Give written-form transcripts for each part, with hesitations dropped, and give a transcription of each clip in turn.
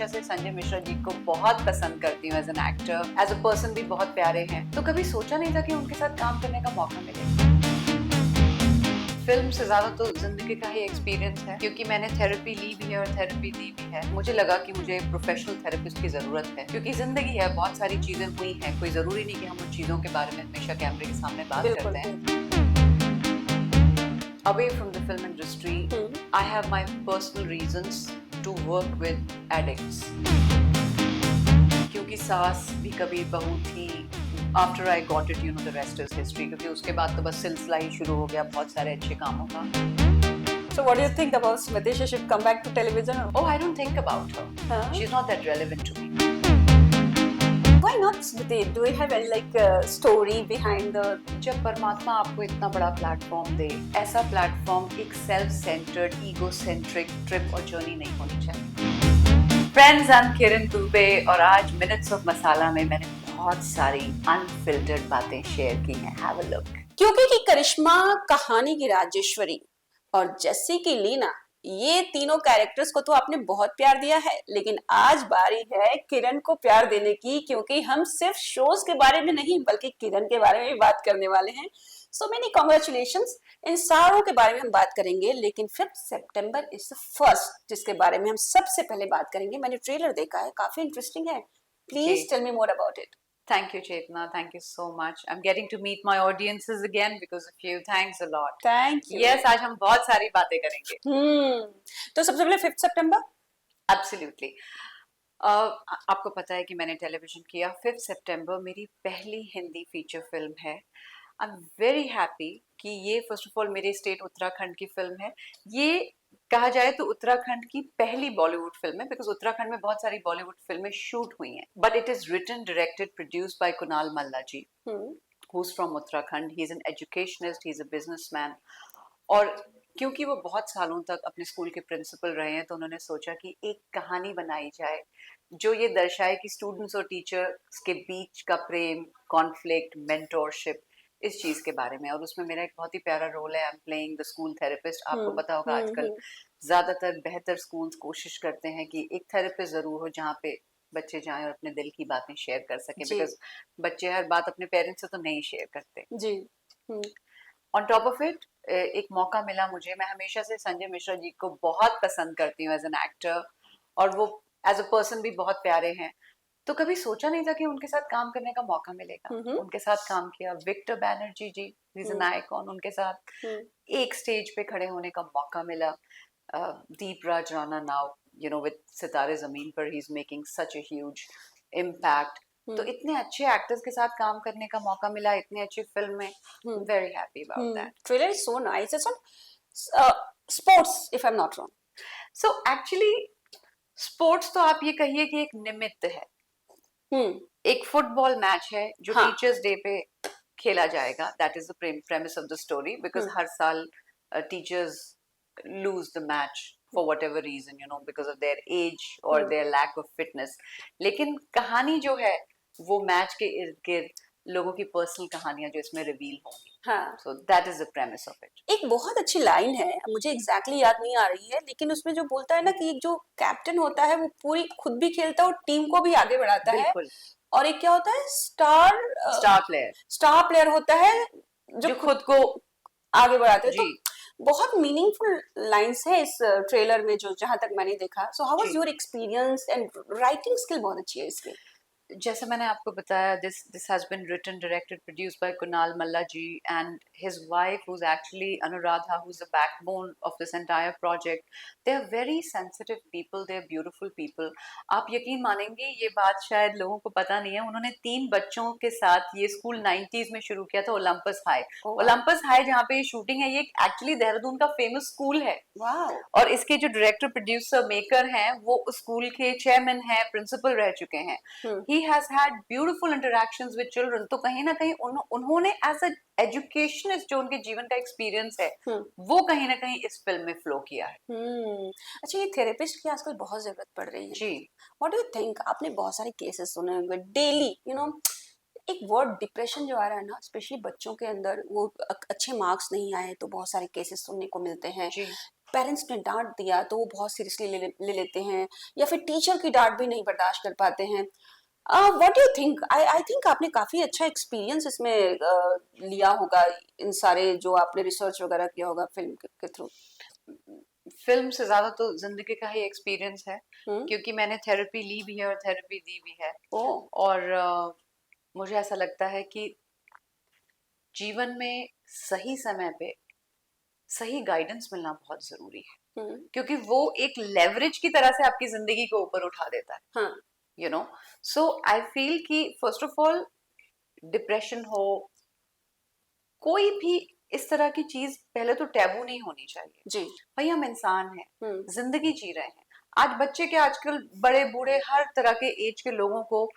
हमेशा से संजय मिश्रा जी को बहुत पसंद करती हूँ as an actor, as a person भी बहुत प्यारे हैं। तो कभी सोचा नहीं था कि उनके साथ काम करने का मौका मिले। फिल्म से ज्यादा तो जिंदगी का ही एक्सपीरियंस है, क्योंकि मैंने थेरेपी ली भी है और थेरेपी दी भी है। मुझे लगा कि मुझे एक प्रोफेशनल थेरेपिस्ट की जरूरत है, क्योंकि जिंदगी है, बहुत सारी चीजें हुई हैं, कोई जरूरी नहीं कि हम उन चीजों के बारे में हमेशा कैमरे के सामने बात करते हैं। Away from the film industry, I have my personal reasons to work with addicts. क्योंकि सास भी कभी बहू थी। After I got it, the rest is history. क्योंकि उसके बाद तो बस सिलसिला ही शुरू हो गया बहुत सारे अच्छे कामों का। So what do you think about Smriti? She should come back to television? Oh, I don't think about her. She's not that relevant to me. Why not Smriti? Do we have any story behind the? जब परमात्मा आपको इतना बड़ा platform दे, ऐसा platform एक self centred, egocentric trip और journey नहीं होनी चाहिए। फ्रेंड्स, आई एम किरण दुबे और आज मिनट्स ऑफ मसाला में मैंने बहुत सारी अनफिल्टर्ड बातें शेयर की हैं। Have a look. क्योंकि की करिश्मा, कहानी की राजेश्वरी और जस्सी की लीना, ये तीनों कैरेक्टर्स को तो आपने बहुत प्यार दिया है, लेकिन आज बारी है किरण को प्यार देने की, क्योंकि हम सिर्फ शोज के बारे में नहीं बल्कि किरण के बारे में भी बात करने वाले हैं। So many congratulations. इन सारों के बारे में हम बात करेंगे, लेकिन 5 सितंबर इज द फर्स्ट जिसके बारे में हम सबसे पहले बात करेंगे। मैंने ट्रेलर देखा है, काफी इंटरेस्टिंग है। Please tell me more about it. Thank you, Chetna. Thank you so much. I'm getting to meet my audiences again because of you. Thanks a lot. Thank you. Yes, आज हम बहुत सारी बातें करेंगे। तो सबसे पहले 5 सितंबर। Absolutely. आपको पता है कि मैंने टेलीविजन किया। 5 सितंबर मेरी पहली हिंदी फीचर फिल्म है। आई एम वेरी हैप्पी कि ये फर्स्ट ऑफ ऑल मेरे स्टेट उत्तराखंड की फिल्म है। ये कहा जाए तो उत्तराखंड की पहली बॉलीवुड फिल्म है, बिकॉज उत्तराखंड में बहुत सारी बॉलीवुड फिल्में शूट हुई हैं, but it is written, directed, produced by Kunal Malla ji, who is from Uttarakhand. He is an educationist, he is a businessman. और क्योंकि वो बहुत सालों तक अपने स्कूल के प्रिंसिपल रहे हैं, तो उन्होंने सोचा कि एक कहानी बनाई जाए जो ये दर्शाए कि स्टूडेंट्स और टीचर्स के बीच का प्रेम, कॉन्फ्लिक्ट, मेंटोरशिप, इस चीज के बारे में। और उसमें मेरा एक बहुत ही प्यारा रोल है। I am playing the school therapist. आपको पता होगा आजकल ज्यादातर बेहतर स्कूल्स कोशिश करते हैं कि एक थेरेपिस्ट जरूर हो जहाँ पे बच्चे जाएं और अपने दिल की बातें शेयर कर सकें, बिकॉज बच्चे हर बात अपने पेरेंट्स से तो नहीं शेयर करते जी। ऑन टॉप ऑफ इट, एक मौका मिला मुझे। मैं हमेशा से संजय मिश्रा जी को बहुत पसंद करती हूँ एज एन एक्टर, और वो एज अ पर्सन भी बहुत प्यारे हैं। तो कभी सोचा नहीं था कि उनके साथ काम करने का मौका मिलेगा। उनके साथ काम किया। Victor Banerjee ji, is an icon, उनके साथ एक स्टेज पे खड़े होने का मौका मिला। दीप राज राणा नाउ, विद सितारे जमीन पर, he is making such a huge impact. तो इतने अच्छे एक्टर्स के साथ काम करने का मौका मिला, इतनी अच्छी फिल्म में। Very happy about that. Trailer is so nice. It's on sports, if I am not wrong. So actually sports तो आप ये कहिए कि एक निमित्त है। एक फुटबॉल मैच है जो टीचर्स डे पे खेला जाएगा। That is the premise of the story, because हर साल teachers lose the match for whatever reason, because of their age और देयर लैक ऑफ फिटनेस। लेकिन कहानी जो है वो मैच के इर्द गिर्द लोगों की पर्सनल कहानियां जो इसमें रिवील होंगी। So that is the premise of it. एक बहुत अच्छी लाइन है, मुझे एग्जैक्टली याद नहीं आ रही है, लेकिन उसमें जो बोलता है ना कि एक जो कैप्टन होता है वो पूरी खुद भी खेलता है और टीम को भी आगे बढ़ाता है। और एक क्या होता है, स्टार प्लेयर होता है जो खुद को आगे बढ़ाते हैं। तो बहुत मीनिंगफुल लाइंस है इस ट्रेलर में, जो जहां तक मैंने देखा। So how was your experience? And writing skill बहुत अच्छी है इसकी। जैसे मैंने आपको बताया, this has been written, directed, produced by Kunal Malla ji, and his wife, who's actually Anuradha, who's the backbone of this entire project. They are very sensitive people, they are beautiful people. आप यकीन मानेंगे, ये बात शायद लोगों को पता नहीं है, उन्होंने 3 बच्चों के साथ ये स्कूल 90s में शुरू किया था, ओलंपस हाई। ओलंपस हाई जहाँ पे ये शूटिंग है, ये एक्चुअली देहरादून का फेमस स्कूल है। और इसके जो डायरेक्टर, प्रोड्यूसर, मेकर हैं, वो स्कूल के चेयरमैन हैं, प्रिंसिपल रह चुके हैं। He has had beautiful interactions with children. तो कहीं ना कहीं उन्होंने as a educationist जो उनके जीवन का एक्सपीरियंस है, वो कहीं ना कहीं इस फिल्म में फ्लो किया है। अच्छा, ये थेरेपिस्ट की आजकल बहुत जरूरत पड़ रही है जी। What do you think? आपने बहुत सारे केसेस सुने होंगे डेली, एक वर्ड डिप्रेशन जो आ रहा है ना, स्पेशली बच्चों के अंदर, वो अच्छे मार्क्स नहीं आए तो बहुत सारे केसेस सुनने को मिलते हैं। पेरेंट्स ने डांट दिया तो वो बहुत सीरियसली ले लेते हैं, या फिर टीचर की डांट भी नहीं बर्दाश्त कर पाते हैं। What do you think? I think आपने काफी अच्छा एक्सपीरियंस इसमें लिया होगा, इन सारे जो आपने रिसर्च वगैरह किया होगा फिल्म के थ्रू। फिल्म से ज्यादा तो जिंदगी का ही एक्सपीरियंस है, हम्म। क्योंकि मैंने थेरेपी ली भी है और थेरेपी दी भी है। ओ। और मुझे ऐसा लगता है कि जीवन में सही समय पे सही गाइडेंस मिलना बहुत जरूरी है, हम्म। क्योंकि वो एक लेवरेज की तरह से आपकी जिंदगी को ऊपर उठा देता है। हाँ। You know, so I feel कि फर्स्ट ऑफ ऑल, डिप्रेशन हो, कोई भी इस तरह की चीज पहले तो टैबू नहीं होनी चाहिए। जी। भाई हम इंसान हैं, हम्म। जिंदगी जी रहे हैं। आज बच्चे के, आजकल बड़े बूढ़े हर तरह के एज के लोगों को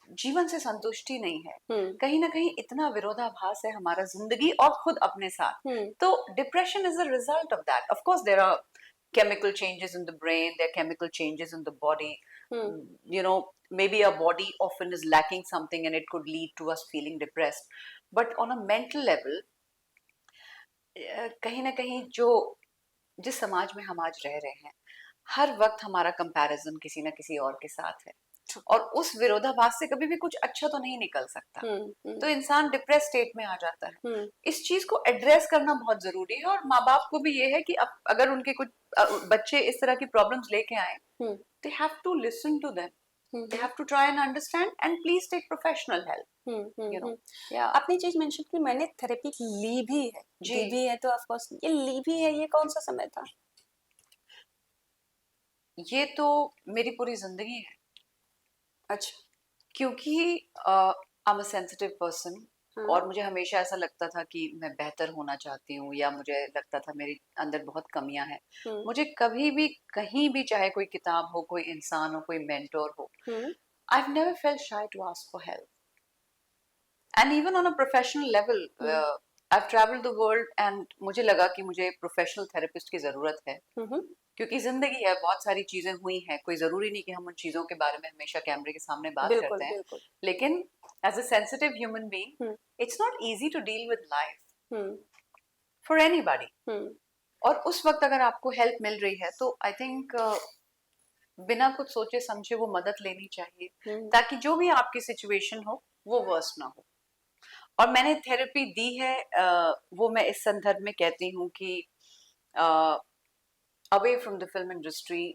जीवन से संतुष्टि नहीं है। हम्म। कहीं ना कहीं इतना विरोधाभास है हमारा जिंदगी और खुद अपने साथ। हम्म। तो depression is a result of that. Of course there are chemical changes in the brain, there are chemical changes in the body. Hmm. You know, maybe our body often is lacking something and it could lead to us feeling depressed. But on a mental level, कहीं ना कहीं जो जिस समाज में हम आज रह रहे हैं, हर वक्त हमारा कंपैरिजन किसी ना किसी और के साथ है, और उस विरोधाभास से कभी भी कुछ अच्छा तो नहीं निकल सकता। तो इंसान डिप्रेस स्टेट में आ जाता है। इस चीज को एड्रेस करना बहुत जरूरी है, और माँ बाप को भी ये है कि अब अगर उनके कुछ बच्चे इस तरह की प्रॉब्लम्स लेके आए, they have to listen to them, they have to try and understand and please take professional help. You know, yeah. आपने चीज मेंशन की मैंने थेरेपी ली भी है, दी भी है, तो ऑफ कोर्स ये ली भी है, ये कौन सा समय था? ये तो मेरी पूरी जिंदगी है। अच्छा। क्योंकि I am a sensitive person, और मुझे हमेशा ऐसा लगता था कि मैं बेहतर होना चाहती हूँ, या मुझे लगता था मेरे अंदर बहुत कमियां हैं। मुझे कभी भी कहीं भी, चाहे कोई किताब हो, कोई इंसान हो, कोई मेंटोर हो, I've never felt shy to ask for help. And even on a professional level, I've traveled the world and मुझे लगा कि मुझे प्रोफेशनल थेरेपिस्ट की जरूरत है, क्योंकि जिंदगी है, बहुत सारी चीजें हुई हैं, कोई जरूरी नहीं कि हम उन चीजों के बारे में हमेशा कैमरे के सामने बात करते हैं। बिल्कुल। लेकिन as a sensitive human being, it's not easy to deal with life for anybody. और उस वक्त अगर आपको हेल्प मिल रही है तो आई थिंक बिना कुछ सोचे समझे वो मदद लेनी चाहिए, ताकि जो भी आपकी सिचुएशन हो वो वर्स ना हो। और मैंने थेरेपी दी है, वो मैं इस संदर्भ में कहती हूँ कि away from the film industry,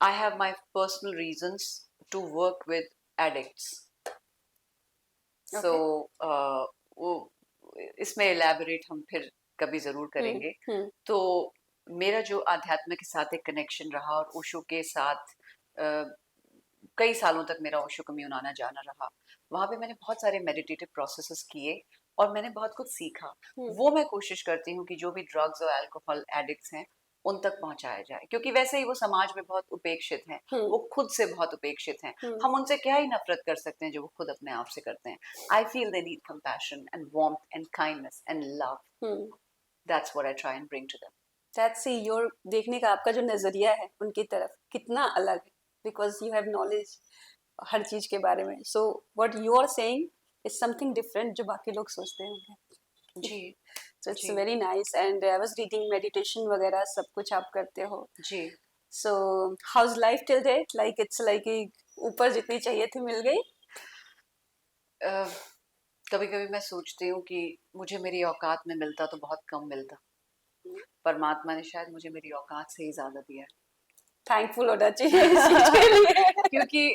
I have my personal reasons to work with addicts. So वो इसमें elaborate हम फिर कभी जरूर करेंगे। तो मेरा जो आध्यात्म के साथ एक कनेक्शन रहा, और ओशो के साथ कई सालों तक मेरा ओशो कम्यून आना जाना रहा। वहां पे मैंने बहुत सारे मेडिटेटिव प्रोसेसेस किए और मैंने बहुत कुछ सीखा। वो मैं कोशिश करती हूँ कि जो भी ड्रग्स और अल्कोहल एडिक्ट्स हैं उन तक पहुंचाया जाए, क्योंकि वैसे ही वो समाज में बहुत उपेक्षित हैं, वो खुद से बहुत उपेक्षित हैं। हम उनसे क्या ही नफरत कर सकते हैं जो वो खुद अपने आप से करते हैं। I feel they need compassion and warmth and kindness and love. That's what I try and bring to them. That's see your देखने का आपका जो नजरिया है उनकी तरफ कितना अलग है, बिकॉज यू हैव नॉलेज हर चीज के बारे में। So what you are saying is something different जो बाकी लोग सोचते होंगे। जी। So it's very nice, and I was reading meditation वगैरह सब कुछ आप करते हो जी। So how's life till date? Like it's like ऊपर जितनी चाहिए थी मिल गई? कभी कभी मैं सोचती हूँ कि मुझे मेरी औकात में मिलता तो बहुत कम मिलता। परमात्मा ने शायद मुझे मेरी औकात से ही ज्यादा दिया। थैंकफुल होना चाहिए इस चीज के लिए। क्योंकि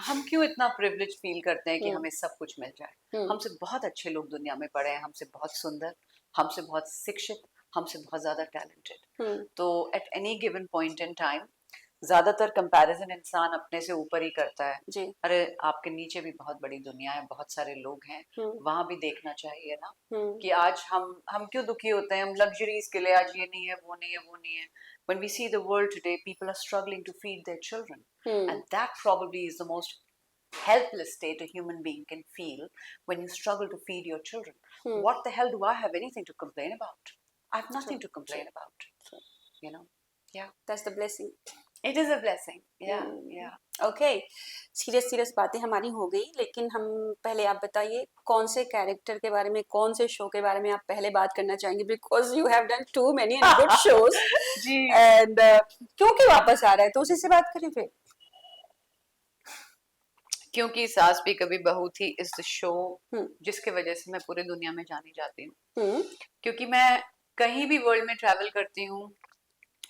हम क्यों इतना प्रिविलेज फील करते हैं कि हमें सब कुछ मिल जाए। हमसे बहुत अच्छे लोग दुनिया में पड़े हैं, हमसे बहुत सुंदर, हमसे बहुत शिक्षित, हमसे बहुत ज्यादा टैलेंटेड। तो at any given point in time ज्यादातर कंपैरिजन इंसान अपने से ऊपर ही करता है। जी। अरे आपके नीचे भी बहुत बड़ी दुनिया है, बहुत सारे लोग हैं, वहां भी देखना चाहिए ना। कि आज हम क्यों दुखी होते हैं, हम लग्जरीज के लिए आज ये नहीं है, वो नहीं है, वो नहीं है। When we see the world today, people are struggling to feed their children, and that probably is the most helpless state a human being can feel, when you struggle to feed your children. What the hell do I have anything to complain about? I have nothing to complain about. You know, yeah. That's the blessing. It is a blessing. Yeah, yeah. Okay, serious serious बातें हमारी हो गई, लेकिन हम पहले आप बताइए कौन से कैरेक्टर के बारे में, कौन से शो के बारे में आप पहले बात करना चाहेंगे, because you have done too many and good shows जी। एंड क्योंकि वापस आ रहा है तो उसी से बात करें फिर। क्योंकि सास भी कभी बहू थी इज द शो हम्म जिसके वजह से मैं पूरी दुनिया में जानी जाती हूँ। हम्म क्योंकि मैं कहीं भी वर्ल्ड में ट्रैवल करती हूँ,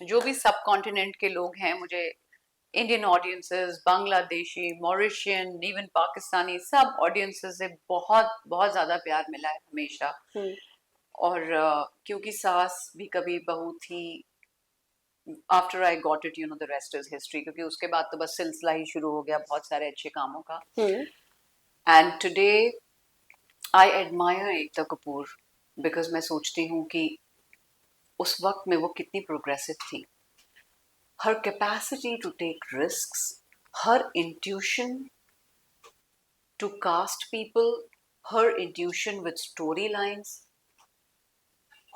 जो भी सब कॉन्टिनेंट के लोग हैं, मुझे Indian audiences, Bangladeshi, Mauritian, even Pakistani, सब ऑडियंसेस से बहुत बहुत ज़्यादा प्यार मिला है हमेशा। हम्म और क्योंकि सास भी कभी बहू थी, after I got it, you know, the rest is history, क्योंकि उसके बाद तो बस सिलसिला ही शुरू हो गया बहुत सारे अच्छे कामों का। Hmm and today I admire Ekta Kapoor, because मैं सोचती हूँ कि उस वक्त में वो कितनी प्रोग्रेसिव थी। her capacity to take risks, her intuition to cast people, her intuition with storylines,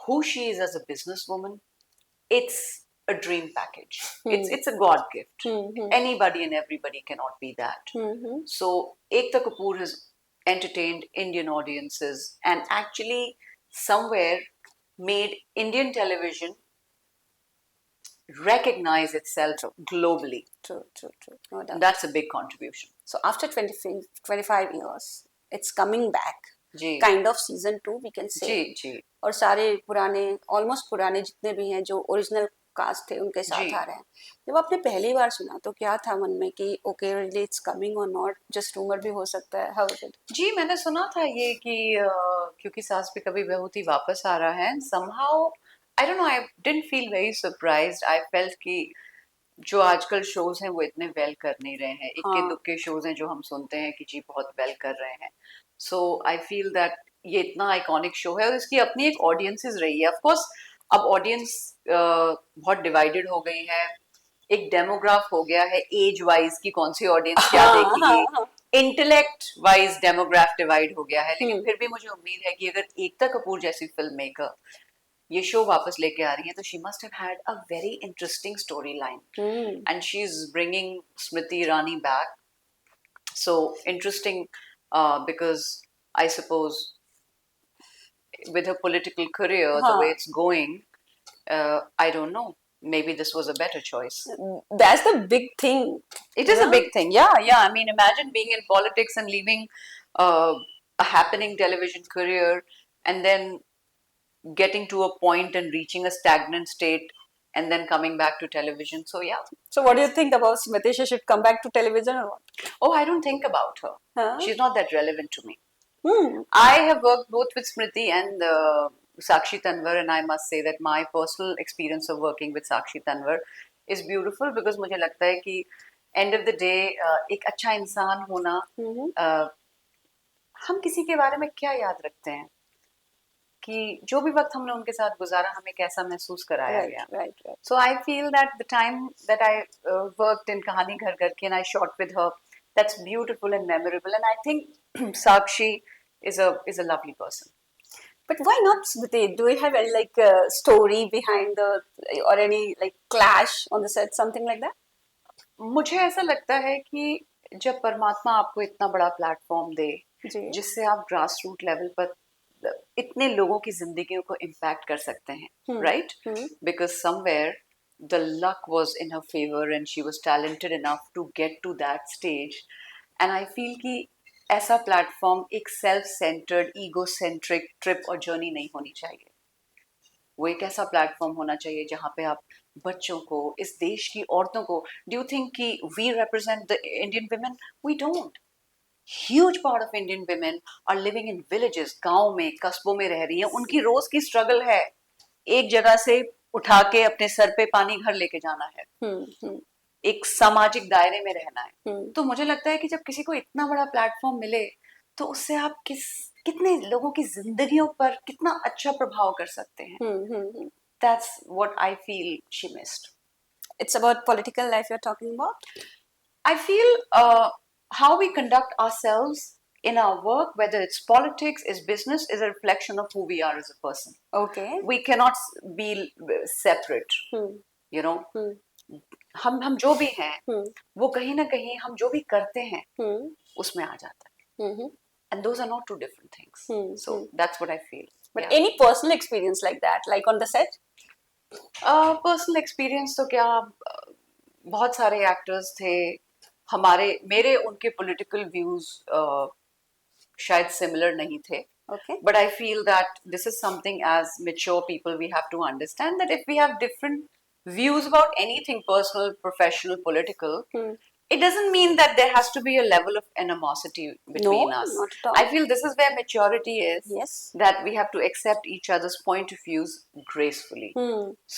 who she is as a businesswoman, it's a dream package. It's a God gift. Anybody and everybody cannot be that. So Ekta Kapoor has entertained Indian audiences and actually somewhere made Indian television recognize itself globally. true true true, no doubt. That's a big contribution. So after 25 years it's coming back, ji kind of season 2 we can say. जी जी और सारे पुराने, almost पुराने जितने भी हैं जो original cast थे उनके साथ जी आ रहे हैं। जब आपने पहली बार सुना तो क्या था मन में कि ओके रियली इट्स कमिंग और नॉट जस्ट रूमर भी हो सकता है, हाउ इज इट? जी, मैंने सुना था ये कि क्योंकि सास भी कभी बहू थी वापस आ रहा है। somehow I don't know, I didn't feel very surprised. I felt कि जो आजकल शोज हैं वो इतने वेल कर नहीं रहे हैं, इक्के हाँ दुक्के शोज हैं जो हम सुनते हैं कि जी बहुत वेल कर रहे हैं। सो आई फील दैट ये इतना आइकॉनिक शो है और इसकी अपनी एक ऑडियंसेस रही है। ऑफ कोर्स अब ऑडियंस बहुत डिवाइडेड हो गई है, एक डेमोग्राफ हो गया है एज वाइज की कौन सी ऑडियंस क्या हाँ देखेगी, हाँ। इंटेलेक्ट वाइज डेमोग्राफ डिवाइड हो गया है। लेकिन हम्म फिर भी मुझे उम्मीद है कि अगर एकता कपूर जैसी फिल्म मेकर ये शो वापस लेके आ रही है तो she must have had a very interesting story line, hmm and she's bringing Smriti Irani back. So interesting, because I suppose with her political career, the way हाँ, it's going, I don't know. Maybe this was a better choice. that's the big thing, It you is a know. big thing, yeah, yeah. I mean, imagine being in politics and leaving uh, a happening television career, and then getting to a point and reaching a stagnant state, and then coming back to television. So yeah. So what do you think about Smriti? She should come back to television or what? Oh, I don't think about her. Huh? She's not that relevant to me. Hmm. I have worked both with Smriti and Sakshi Tanwar, and I must say that my personal experience of working with Sakshi Tanwar is beautiful, because मुझे लगता है कि end of the day एक अच्छा इंसान होना, हम किसी के बारे में क्या याद रखते हैं कि जो भी वक्त हमने उनके साथ गुजारा हमें कैसा महसूस कराया Right, गया. right, right. So I feel that the time that I worked in Kahani Ghar Ghar Ki and I shot with her, that's beautiful and memorable. And I think Sakshi is a lovely person. But why not Smriti? Do we have any like story behind the, or any like clash on the set, something like that? मुझे ऐसा लगता है कि जब परमात्मा आपको इतना बड़ा प्लेटफॉर्म दे जी जिससे आप ग्रास रूट लेवल पर इतने लोगों की जिंदगियों को इम्पैक्ट कर सकते हैं, right? Because somewhere the luck was in her favor and she was talented enough to get to that stage. And I feel कि ऐसा प्लेटफॉर्म एक self centred ego centric trip और जर्नी नहीं होनी चाहिए। वो एक ऐसा प्लेटफॉर्म होना चाहिए जहाँ पे आप बच्चों को, इस देश की औरतों को, डू यू थिंक कि we represent the Indian women? We don't. Huge part of Indian women are living in villages, गांव में, कस्बों में रह रही हैं, उनकी रोज की स्ट्रगल है एक जगह से उठा के अपने सर पे पानी घर लेके जाना है, एक सामाजिक दायरे में रहना है। तो मुझे लगता है कि जब किसी को इतना बड़ा प्लेटफॉर्म मिले तो उससे आप कितने लोगों की जिंदगियों पर कितना अच्छा प्रभाव कर सकते हैं। That's what I feel she missed. It's about political life you're talking about? I feel how we conduct ourselves in our work, whether it's politics, is business, is a reflection of who we are as a person. Okay. We cannot be separate, you know. हम जो भी हैं हम्म वो कहीं ना कहीं हम जो भी करते हैं हम्म उसमें आ जाता है, हम्म and those are not two different things. So hmm that's what I feel. But Yeah. Any personal experience like that, like on the set? Personal experience तो क्या, बहुत सारे एक्टर्स थे हमारे, मेरे उनके पॉलिटिकल व्यूज शायद सिमिलर नहीं थे, okay. but I feel that this is something as mature people we have to understand that if we have different views about anything personal, professional, political, it doesn't mean that there has to be a level of animosity no, between us. Not at I all. feel this is where maturity is, yes. that we have to accept each other's point of views gracefully.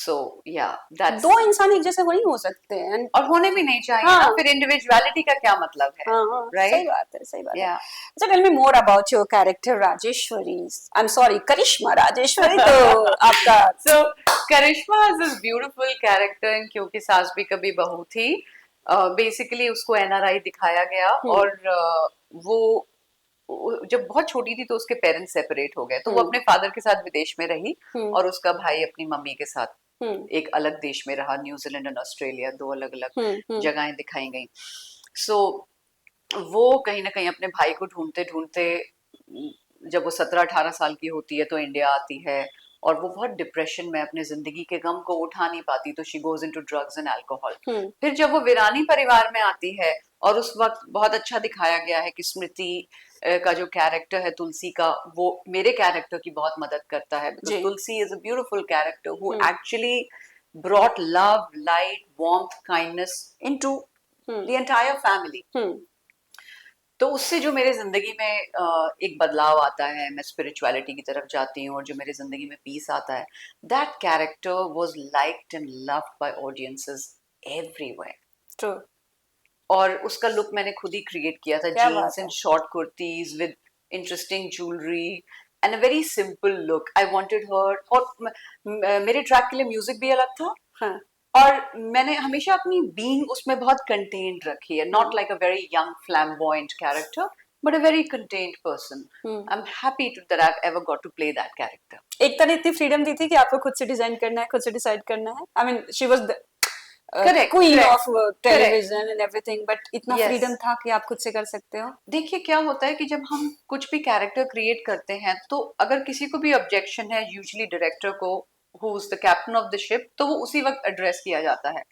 So yeah, that's, दो इंसान एक जैसे नहीं हो सकते हैं। और होने भी नहीं चाहिए हाँ। ना, फिर इंडिविजुअलिटी का क्या मतलब है, हाँ हाँ, सही right? बात है, सही बात है। Yeah. अच्छा, tell me more about your character Rajeshwari, I am sorry, Karishma Rajeshwari, तो आपका So Karishma is this beautiful character in क्योंकि सास भी कभी बहू थी, बेसिकली उसको एनआरआई दिखाया गया, और वो जब बहुत छोटी थी तो उसके पेरेंट्स सेपरेट हो गए, तो वो अपने फादर के साथ विदेश में रही, और उसका भाई अपनी मम्मी के साथ एक अलग देश में रहा, न्यूजीलैंड और ऑस्ट्रेलिया, दो अलग अलग जगहें दिखाई गई। सो वो कहीं ना कहीं अपने भाई को ढूंढते ढूंढते, जब वो 17-18 साल की होती है तो इंडिया आती है, और वो बहुत डिप्रेशन में अपने जिंदगी के गम को उठा नहीं पाती, तो she goes into drugs and alcohol. फिर जब वो वीरानी परिवार में आती है, और उस वक्त बहुत अच्छा दिखाया गया है कि स्मृति का जो कैरेक्टर है तुलसी का, वो मेरे कैरेक्टर की बहुत मदद करता है, because Tulsi is a beautiful character who actually brought love, light, warmth, kindness into the entire family. तो उससे जो मेरे जिंदगी में एक बदलाव आता है, मैं स्पिरिचुअलिटी की तरफ जाती हूँ, और जो मेरे जिंदगी में पीस आता है, that character was liked and loved by audiences everywhere. True. और उसका लुक मैंने खुद ही क्रिएट किया था, क्या जीन्स बात एंड है। Short kurtis with interesting jewellery and a very simple look. I wanted her, और मेरे ट्रैक के लिए म्यूजिक भी अलग था, हाँ। और मैंने हमेशा अपनी बीइंग उसमें बहुत कंटेन्ड रखी है, not like a very young flamboyant character, but a very contained person. I am happy to that I have ever got to play that character. एक तरह इतनी फ्रीडम दी थी कि आपको खुद से डिजाइन करना है, खुद से डिसाइड करना है। I mean she was the correct, queen correct, of television and everything, but इतना यस। फ्रीडम था कि आप खुद से कर सकते हो। देखिए क्या होता है कि जब हम कुछ भी कैरेक्टर क्रिएट करते हैं, तो अगर किसी को भी ऑब्जेक्शन है, यूजुअली डायरेक्टर को, who is the captain of the ship, तो वो उसी वक्त एड्रेस किया जाता है।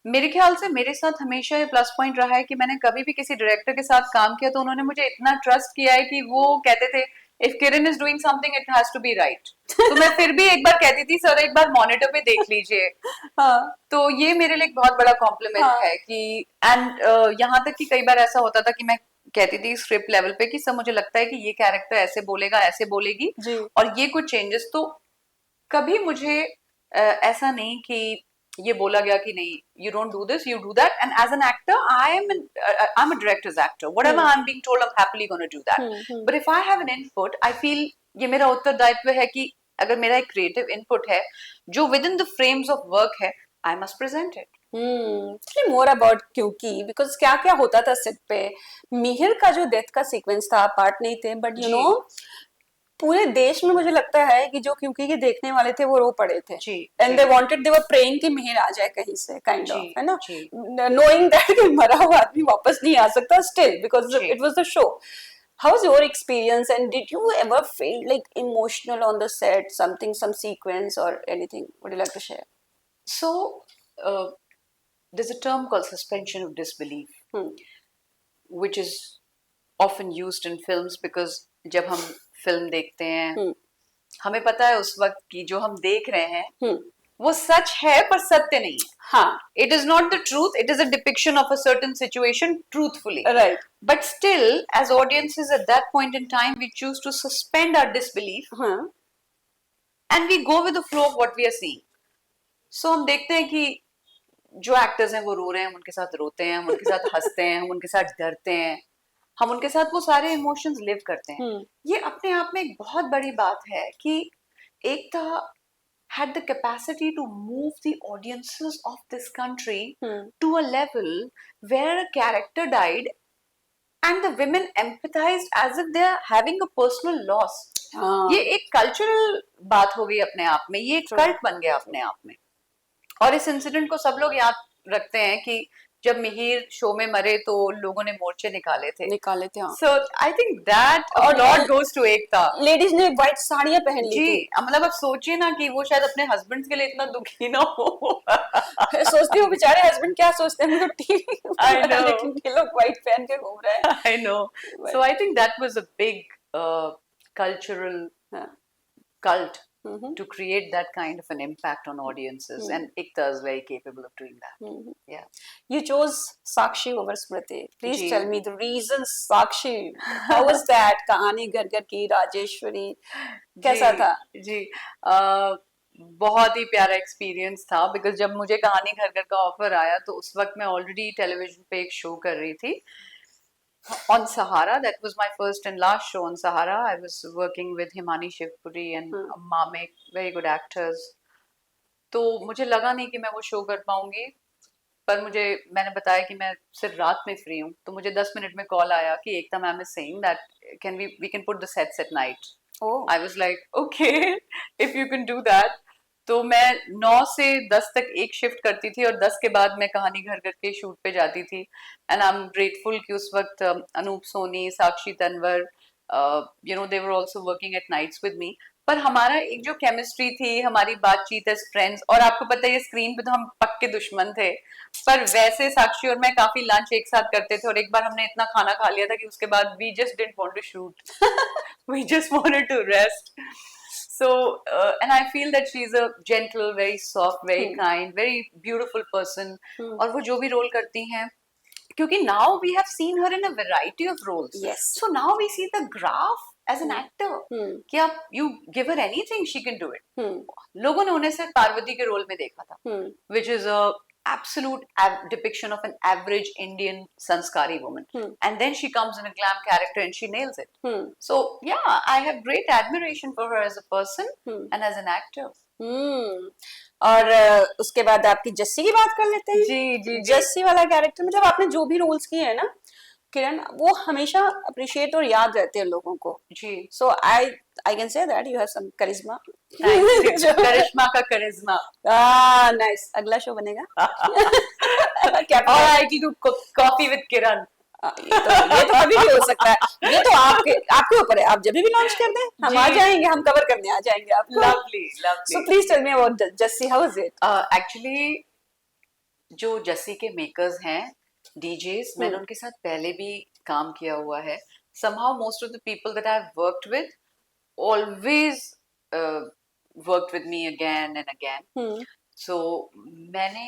मेरे ख्याल से मेरे साथ हमेशा ये प्लस पॉइंट रहा है कि मैंने कभी भी किसी डायरेक्टर के साथ काम किया तो उन्होंने मुझे इतना ट्रस्ट किया है कि वो कहते थे, if Kiran is doing something it has to be right. तो मैं फिर भी एक बार कहती थी, सर एक बार मॉनिटर पे देख लीजिए। हाँ। तो ये मेरे लिए एक बहुत बड़ा कॉम्प्लीमेंट हाँ। है कि, एंड यहाँ तक कि कई बार ऐसा होता था कि मैं कहती थी स्क्रिप्ट लेवल पे कि सर मुझे लगता है कि ये कैरेक्टर ऐसे बोलेगा, ऐसे बोलेगी, जी। और ये कुछ चेंजेस, तो कभी मुझे ऐसा नहीं कि ये बोला गया कि नहीं, you don't do this, you do that, and as an actor I'm a director's actor, whatever I'm being told I'm happily going to do that, but if I have an input I feel ये मेरा उत्तरदायित्व है कि अगर मेरा एक creative input है जो with in the frames of work है, I must present it. More about क्योंकि बिकॉज क्या क्या होता था सेट पे। मिहिर का जो डेथ का सीक्वेंस था, पार्ट नहीं थे, बट यू नो पूरे देश में मुझे लगता है कि जो क्योंकि के देखने वाले थे वो रो पड़े थे, and they wanted, they were praying कि मिहिर आ जाए कहीं से, काइंड ऑफ, है ना, नोइंग दैट कि मरा हुआ आदमी वापस नहीं आ सकता still, because it was the show. How was your experience, and did you ever feel like emotional on the set, something, some sequence or anything? Would you like to share? So there's a term called suspension of disbelief, which is often used in films, because जब हम film देखते हैं हमें पता है उस वक्त की जो हम देख रहे हैं वो सच है पर सत्य नहीं है। हाँ, it is not the truth, it is a depiction of a certain situation truthfully, right, but still as audiences at that point in time we choose to suspend our disbelief and we go with the flow of what we are seeing. So हम देखते हैं कि जो actors हैं वो रो रहे हैं, हम उनके साथ रोते हैं, हम उनके साथ हंसते हैं, हम उनके साथ डरते हैं, हम उनके साथ वो सारे इमोशंस लिव करते हैं। ये अपने आप में एक बहुत बड़ी बात है कि एकता had the capacity to move the audiences of this country to a level where a character died and the women empathized as if they are having a personal loss. ये एक कल्चरल बात हो गई अपने आप में, ये एक कल्ट बन गया अपने आप में, और इस इंसिडेंट को सब लोग याद रखते हैं कि जब मिहिर शो में मरे तो लोगों ने मोर्चे निकाले थे. निकाले थे, हाँ. So I think that और applaud goes to Ekta. Ladies ने व्हाइट साड़ियां पहन ली जी, थी. मतलब आप सोचिए ना कि वो शायद अपने हस्बैंड के लिए इतना दुखी ना हो. सोचती हूँ बेचारे हस्बैंड क्या सोचते हैं, मुझे टीवी I know. लेकिन ये लोग व्हाइट पहन के घूम रहे हैं. I know. So I think that was a big cultural हाँ. cult Mhm. to create that kind of an impact on audiences, and Ikta is very capable of doing that. Mhm. Yeah. You chose Sakshi over Smriti. Please ji. tell me the reasons. Sakshi, how was that? कहानी घर घर की राजेश्वरी कैसा था? जी. बहुत ही प्यारा experience था, because जब मुझे कहानी घर घर का ऑफर आया तो उस वक्त मैं ऑलरेडी टेलीविजन पे एक शो कर रही थी on Sahara. That was my first and last show on Sahara. I was working with Himani Shivpuri and Mamek, very good actors. तो मुझे लगा नहीं कि मैं वो शो कर पाऊंगी, पर मैंने बताया कि मैं सिर्फ रात में फ्री हूँ, तो मुझे 10 मिनट में कॉल आया कि Ekta ma'am is saying that can we can put the sets at night. I was like okay, if you can do that. तो मैं 9 से 10 तक एक शिफ्ट करती थी और 10 के बाद मैं कहानी घर घर के शूट पे जाती थी. एंड आई एम ग्रेटफुल कि उस वक्त Anup Soni, Sakshi Tanwar, they were also working at nights with me. पर हमारा एक जो केमिस्ट्री थी, हमारी बातचीत एज फ्रेंड्स, और आपको पता है स्क्रीन पे तो हम पक्के दुश्मन थे, पर वैसे साक्षी और मैं काफी लंच एक साथ करते थे. और एक बार हमने इतना खाना खा लिया था कि उसके बाद we just didn't want to shoot. We just wanted to rest. So, and I feel that she's a gentle, very soft, very kind, very beautiful person. और वो जो भी रोल करती हैं, क्योंकि now we have seen her in a variety of roles. Yes. So now we see the graph as an actor. कि आप you give her anything, she can do it. लोगों ने उन्हें सिर्फ पार्वती के रोल में देखा था, which is a absolute depiction of an average Indian sanskari woman. And then she comes in a glam character and she nails it. So yeah, I have great admiration for her as a person and as an actor. और उसके बाद आपकी जस्सी की बात कर लेते हैं. जी. जस्सी वाला कैरेक्टर, मतलब आपने जो भी रोल्स किए हैं ना किरण, वो हमेशा अप्रिशिएट और याद रहते हैं लोगों को. जी. So I can say that you have some करिश्मा. करिश्मा का करिश्मा. नाइस. अगला शो बनेगा क्या, और आईटी टू कॉफी विद किरण. ये तो कभी भी हो सकता है. ये तो आपके ऊपर है, आप जब भी लॉन्च कर दें हम आ जाएंगे, हम कवर करने आ जाएंगे आपको. Lovely. So please tell me about Jassi. How is it? Actually जो जस्सी के मेकर्स हैं, डीजेस, मैंने उनके साथ पहले भी काम किया हुआ है. somehow most of the people that I've worked with always worked with me again and again. So मैंने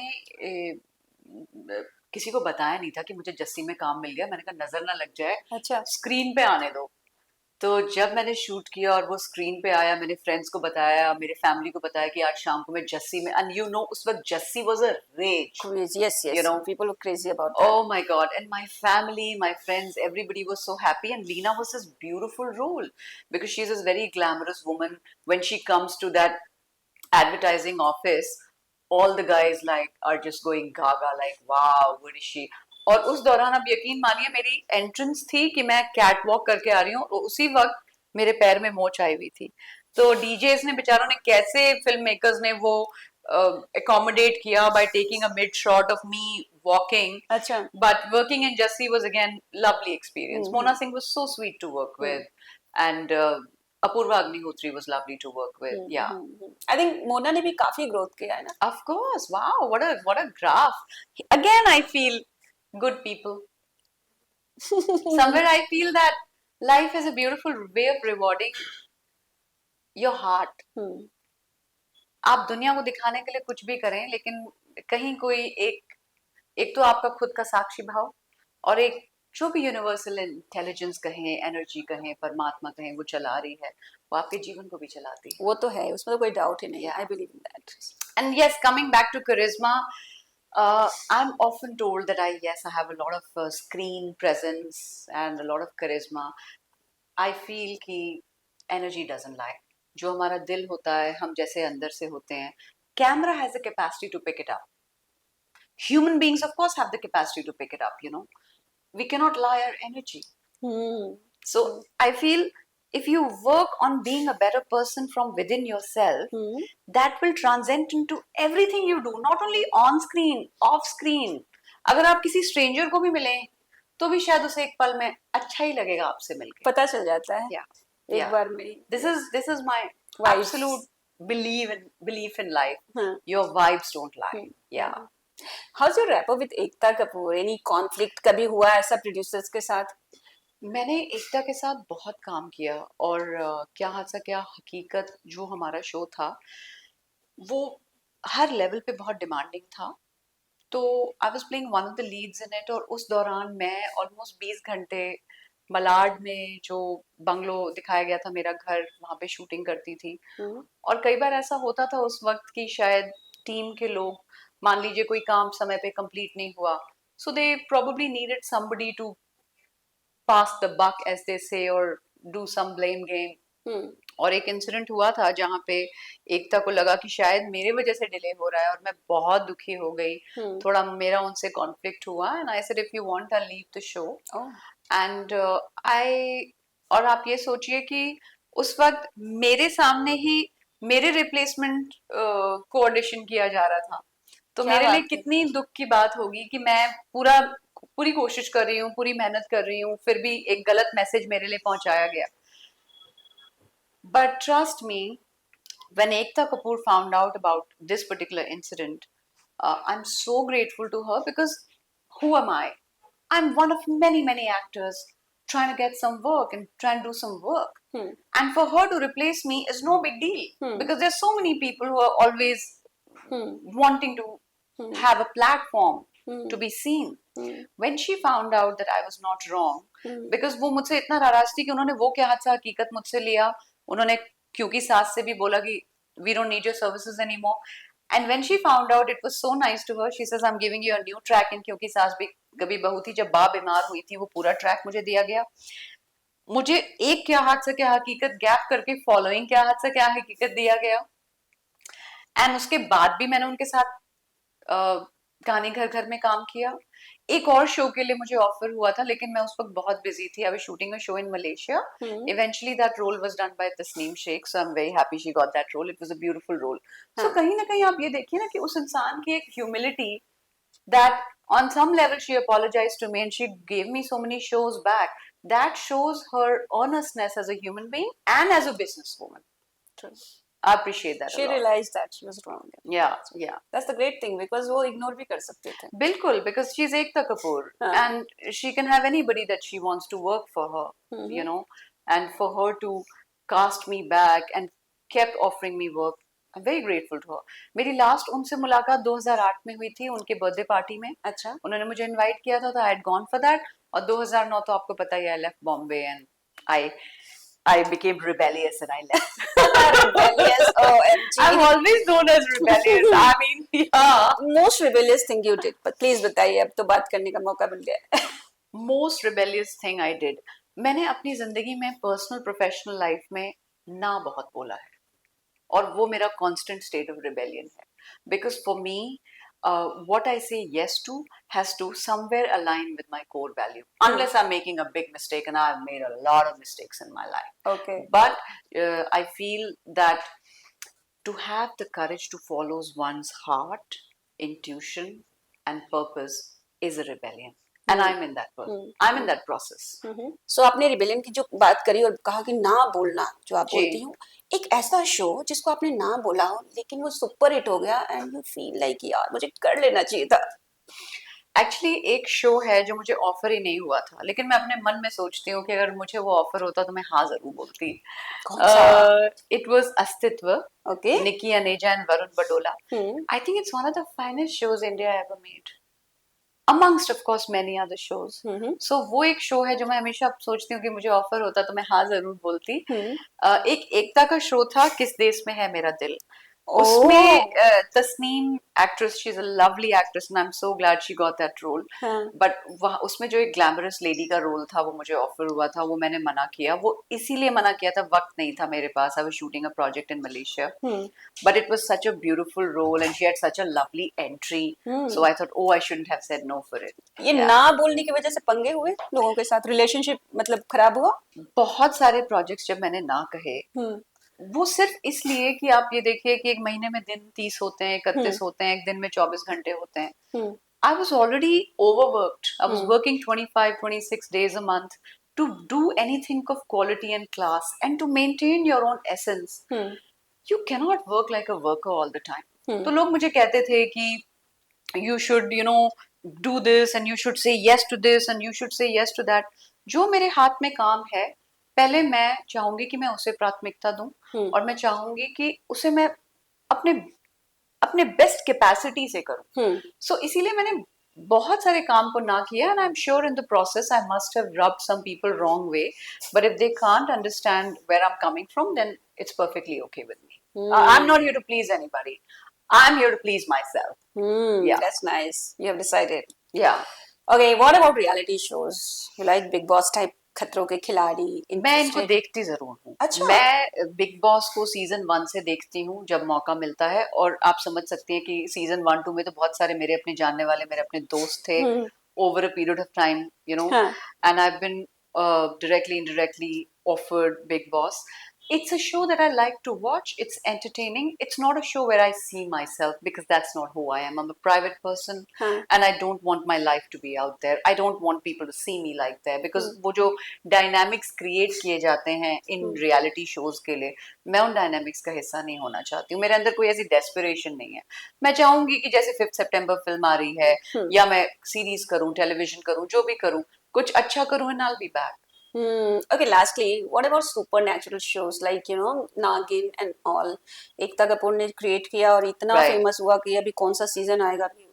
किसी को बताया नहीं था कि मुझे जस्सी में काम मिल गया. मैंने कहा नजर ना लग जाए, अच्छा, स्क्रीन पे आने दो. तो जब मैंने शूट किया और वो स्क्रीन पे आया, मैंने फ्रेंड्स को बताया, मेरे फैमिली को बताया कि आज शाम को मैं जस्सी में, एंड उस वक्त Jassi was a rage. yes, people were crazy about that. Oh my god. And my family, my friends, everybody was so happy. And Leena was this beautiful role because she's this very glamorous woman. When she comes to that advertising office, all the guys are just going gaga, like wow, what is she? और उस दौरान आप यकीन मानिए मेरी entrance थी कि मैं कैट वॉक करके आ रही हूँ, और उसी वक्त मेरे पैर में मोच आई हुई थी. तो डीजेस ने बेचारों ने कैसे, फिल्म मेकर्स ने वो accommodate किया by taking a mid shot of me walking. अच्छा. But working in Jassi was again lovely experience. Mona Singh was so sweet to work with, and Apurva Agnihotri was lovely to work with. Yeah. I think Mona ने भी काफी growth किया है ना. Of course. Wow, what a graph. Again, I feel good people. Somewhere I feel that life is a beautiful way of rewarding your heart. आप दुनिया को दिखाने के लिए कुछ भी करें, लेकिन कहीं कोई एक तो आपका खुद का साक्षी भाव, और एक जो भी यूनिवर्सल इंटेलिजेंस कहें, एनर्जी कहें, परमात्मा कहें, वो चला रही है, वो आपके जीवन को भी चलाती है. वो तो है, उसमें तो कोई डाउट ही नहीं है. I believe in that. And yes, coming back to Karishma, I'm often told that I have a lot of screen presence and a lot of charisma. I feel कि energy doesn't lie. जो हमारा दिल होता है, हम जैसे अंदर से होते हैं, camera has the capacity to pick it up. Human beings of course have the capacity to pick it up, we cannot lie our energy. So I feel if you work on being a better person from within yourself, that will transcend into everything you do, not only on screen, off screen. अगर आप किसी stranger को भी मिलें तो भी शायद उसे एक पल में अच्छा ही लगेगा आपसे मिलके. पता चल जाता है Yeah, एक yeah. बार में. This is my Vibes. absolute belief in life. हाँ. Your vibes don't lie. Yeah. How's your rapport with Ekta Kapoor? Any conflict कभी हुआ ऐसा producers के साथ? मैंने एकता के साथ बहुत काम किया और क्या हादसा क्या हकीकत जो हमारा शो था वो हर लेवल पे बहुत डिमांडिंग था. तो I was playing one of the leads in it और उस दौरान मैं ऑलमोस्ट 20 घंटे मलाड में जो बंगलो दिखाया गया था मेरा घर वहाँ पे शूटिंग करती थी. और कई बार ऐसा होता था उस वक्त कि शायद टीम के लोग मान लीजिए कोई काम समय पे कंप्लीट नहीं हुआ, so they probably needed somebody to pass the buck as they say or do some blame game. और एक इंसिडेंट हुआ था जहाँ पे एकता को लगा कि शायद मेरे वजह से डिले हो रहा है और मैं बहुत दुखी हो गई. थोड़ा मेरा उनसे कॉन्फ्लिक्ट हुआ and I said if you want I leave the show and I. और आप ये सोचिए कि उस वक्त मेरे सामने ही मेरे रिप्लेसमेंट को ऑडिशन किया जा रहा था. तो मेरे लिए कितनी दुख की बात होगी कि मैं पूरी कोशिश कर रही हूँ, पूरी मेहनत कर रही हूँ, फिर भी एक गलत मैसेज मेरे लिए पहुंचाया गया. But trust me, when Ekta Kapoor found out about this particular incident, I'm so grateful to her because who am I? I'm one of many actors trying to get some work and trying to do some work. And for her to replace me is no big deal because there's so many people who are always wanting to have a platform to be seen. When she found out that I was not wrong, because वो मुझसे इतना नाराज थी कि उन्होंने वो क्या हादसा हकीकत मुझसे लिया. उन्होंने क्योंकि सास से भी बोला कि we don't need your services anymore. And when she found out, it was so nice to her. She says, I'm giving you a new track. And क्योंकि सास भी कभी बहू थी, जब बाप बीमार हुई थी वो पूरा ट्रैक मुझे दिया गया. मुझे एक क्या हादसा क्या हकीकत गैप करके फॉलोइंग क्या हादसा क्या हकीकत दिया गया. एंड उसके बाद भी मैंने उनके साथ गाने घर घर में काम किया. एक और शो के लिए मुझे ऑफर हुआ था लेकिन मैं उस वक्त बहुत बिजी थी. I was shooting a show in Malaysia. Eventually that role was done by Tasneem Sheikh, so I am very happy she got that role. It was a beautiful role. So कहीं ना कहीं आप ये देखिए ना कि उस इंसान की एक humility that on some level she apologized to me and she gave me so many shows back. That shows her earnestness as a human being and as a businesswoman. True. I appreciate that. She realized that she was wrong. Yeah. That's the great thing because वो ignore भी कर सकते थे. बिल्कुल, because she's Ekta Kapoor and she can have anybody that she wants to work for her, you know, and for her to cast me back and kept offering me work. I'm very grateful to her. मेरी last उनसे मुलाकात 2008 में हुई थी उनके birthday party में. अच्छा. उन्होंने मुझे इनवाइट किया था तो I had gone for that. और 2009 तो आपको पता ही I left Bombay and I became rebellious and I left. Rebellious, OMG. I'm always known as rebellious. I mean, yeah. Most rebellious thing you did, but please बताइए, अब तो बात करने का मौका मिल गया. Most rebellious thing I did. मैंने अपनी जिंदगी में पर्सनल प्रोफेशनल लाइफ में ना बहुत बोला है और वो मेरा constant state of rebellion है. Because for me, what I say yes to has to somewhere align with my core value. Unless I'm making a big mistake, and I've made a lot of mistakes in my life. Okay. But I feel that to have the courage to follow one's heart, intuition, and purpose is a rebellion. And I'm in that I'm in that process. So आपने rebellion की जो बात करी और कहा कि ना बोलना जो आप बोलती हो, एक ऐसा शो जिसको आपने ना बोला हो लेकिन वो सुपर हिट हो गया एंड यू फील लाइक यार मुझे कर लेना चाहिए था. एक्चुअली एक शो है जो मुझे ऑफर ही नहीं हुआ था लेकिन मैं अपने मन में सोचती हूँ कि अगर मुझे वो ऑफर होता तो मैं हाँ जरूर बोलती. It was Astitva. Okay. Nikki Aneja and Varun Badola. I think it's one of the finest shows India ever made. amongst of course many other shows. So वो एक शो है जो मैं हमेशा सोचती हूँ कि मुझे ऑफर होता तो मैं हाँ जरूर बोलती. एक एकता का शो था किस देश में है मेरा दिल. उसमें ओ Tasneem actress, she is a lovely actress and I am so glad she got that role. हाँ बट वह उसमें जो एक ग्लैमरस लेडी का रोल था वो मुझे ऑफर हुआ था, वो मैंने मना किया। वो इसीलिए मना किया था, वक्त नहीं था मेरे पास। I was shooting a project in Malaysia, hmm but it was such a beautiful role and she had such a lovely entry, hmm so I thought, oh, I shouldn't have said no for it. ये Yeah. ना बोलने की वजह से पंगे हुए लोगों के साथ, रिलेशनशिप मतलब खराब हुआ? बहुत सारे प्रोजेक्ट्स जब मैंने ना कहे, हम्म वो सिर्फ इसलिए कि आप ये देखिए कि एक महीने में दिन 30 होते हैं, हम्म 31 होते हैं, एक दिन में 24 घंटे होते हैं। हम्म I was already overworked. I was hmm working 25, 26 days a month to do anything of quality and class and to maintain your own essence. Hmm You cannot work like a worker all the time. हम्म तो लोग मुझे कहते थे कि you should, you know, do this and you should say yes to this and you should say yes to that. जो मेरे हाथ में काम है, पहले मैं चाहूंगी कि मैं उसे प्राथमिकता दूं, हम्म और मैं चाहूंगी कि उसे मैं अपने अपने बेस्ट कैपेसिटी से करूं। हम्म सो इसीलिए मैंने बहुत सारे काम को ना किया, and I am sure in the process I must have rubbed some people wrong way, but if they can't understand where I'm coming from, then it's perfectly okay with me. I'm not here to please anybody. I'm here to please myself. Yeah. That's nice. You have decided. Yeah. Okay, what about reality shows? You like Big Boss type, खतरों के खिलाड़ी, मैं इनको interested? देखती जरूर हूँ। अच्छा। मैं बिग बॉस को सीजन 1 से देखती हूँ जब मौका मिलता है, और आप समझ सकती हैं कि सीजन 1 2 में तो बहुत सारे मेरे अपने जानने वाले, मेरे अपने दोस्त थे हम्म over a period of time, you know, हाँ and I've been directly, indirectly offered Big Boss. It's a show that I like to watch. It's entertaining. It's not a show where I see myself, because that's not who I am. I'm a private person हाँ and I don't want my life to be out there. I don't want people to see me like that, because हम्म वो जो dynamics create किए जाते हैं in hmm reality shows के लिए, मैं उन dynamics का हिस्सा नहीं होना चाहती हूँ। मेरे अंदर कोई ऐसी desperation नहीं है। मैं चाहूंगी कि जैसे 5 सितंबर फिल्म आ रही है, या मैं सीरीज करूं, टेलीविजन करूं, जो भी करूं, कुछ अच्छा करूं and I'll be back. Okay, lastly, what about supernatural shows like Nagin and all? Ekta Kapoor ने क्रिएट किया और इतना Right. फेमस हुआ कि अभी कौन सा सीजन आएगा अभी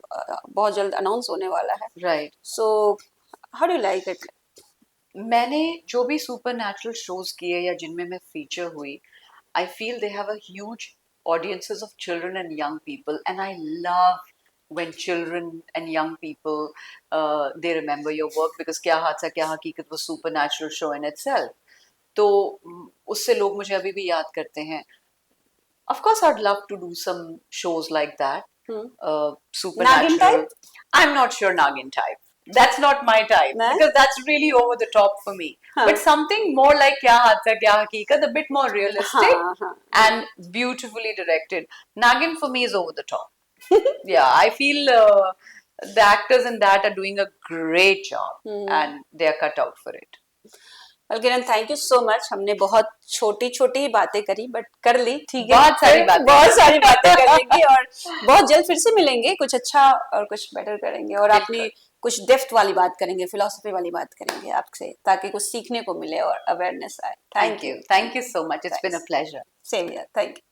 बहुत जल्द अनाउंस होने वाला है. Right. So, how do you like it? मैंने जो भी सुपर नेचुरल शोज किए या जिनमें मैं फीचर हुई, आई feel they have a huge audiences of children and young people, and I love when children and young people they remember your work, because क्या हादसा क्या हकीकत was supernatural show in itself. तो उससे लोग मुझे अभी भी याद करते हैं. Of course, I'd love to do some shows like that. Hmm. Supernatural. Nagin type? I'm not sure Nagin type. That's not my type, Nah? because that's really over the top for me. Huh. But something more like Kya Haadsa Kya Hakeekat, a bit more realistic हाँ. and beautifully directed. Nagin for me is over the top. Yeah, I feel the actors in that are doing a great job and they are cut out for it. Well, Kiran, thank you so much. हमने बहुत छोटी छोटी बातें करी but कर ली. ठीक है, बहुत सारी बातें. बहुत सारी बातें कर लेंगे और बहुत जल्द फिर से मिलेंगे, कुछ अच्छा और कुछ बेटर करेंगे और अपनी कुछ डेप्थ वाली बात करेंगे, फिलोसफी वाली बात करेंगे आपसे, ताकि कुछ सीखने को मिले और अवेयरनेस आए. Thank you so much. It's been a pleasure. Same here. Thank you.